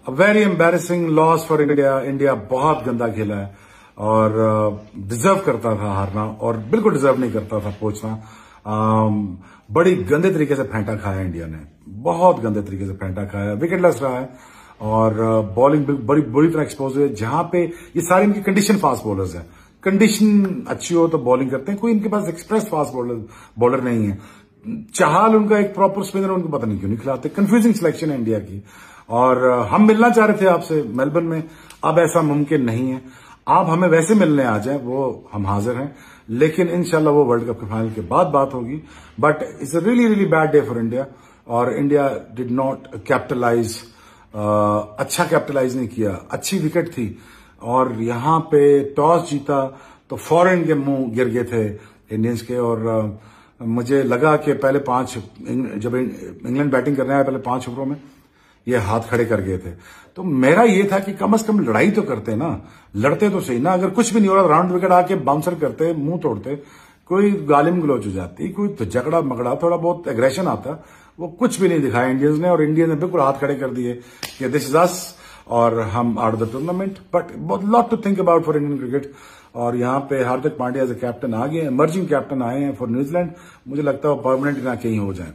Very embarrassing loss for India. India बहुत गंदा खेला है और डिजर्व करता था हारना, और बिल्कुल डिजर्व नहीं करता था पहुंचना। बड़ी गंदे तरीके से फेंटा खाया इंडिया ने, बहुत गंदे तरीके से फेंटा खाया। विकेटलेस रहा है और बॉलिंग बड़ी बुरी तरह एक्सपोज हुई है। जहां पे ये सारी इनकी कंडीशन फास्ट बॉलर्स हैं, कंडीशन अच्छी हो तो बॉलिंग करते हैं, कोई इनके पास एक्सप्रेस फास्ट बॉलर नहीं है। चाहल उनका एक प्रॉपर स्पिनर, उनको पता नहीं क्यों नहीं खिलाते। कंफ्यूजिंग सिलेक्शन है इंडिया की, और हम मिलना चाह रहे थे आपसे मेलबर्न में, अब ऐसा मुमकिन नहीं है। आप हमें वैसे मिलने आ जाए, वो हम हाजिर हैं, लेकिन इंशाल्लाह वो वर्ल्ड कप के फाइनल के बाद बात होगी। But it's a really really bad day for India, और इंडिया डिड नॉट कैपिटलाइज, अच्छा कैपिटलाइज नहीं किया। अच्छी विकेट थी, और यहां पे टॉस जीता तो फॉरन के मुंह गिर गए थे इंडियंस के। और मुझे लगा कि पहले जब इंग्लैंड बैटिंग करने आया, पहले 5 ओवरों में ये हाथ खड़े कर गए थे। तो मेरा ये था कि कम से कम लड़ाई तो करते ना, लड़ते तो सही ना। अगर कुछ भी नहीं हो रहा, राउंड विकेट आके बाउंसर करते, मुंह तोड़ते, कोई गालिम गलोच हो जाती, कोई तो झगड़ा मगड़ा, थोड़ा बहुत एग्रेशन आता, वो कुछ भी नहीं दिखाया इंडियंस ने। और इंडिया ने बिल्कुल हाथ खड़े कर दिए कि दिस इज अस और हम out of the tournament. But बहुत lot to think about for Indian cricket. और यहाँ पे Hardik Pandya as a captain आ गए, इमर्जिंग कैप्टन आए हैं फॉर न्यूजीलैंड। मुझे लगता है वो परमानेंट ना कहीं हो जाए।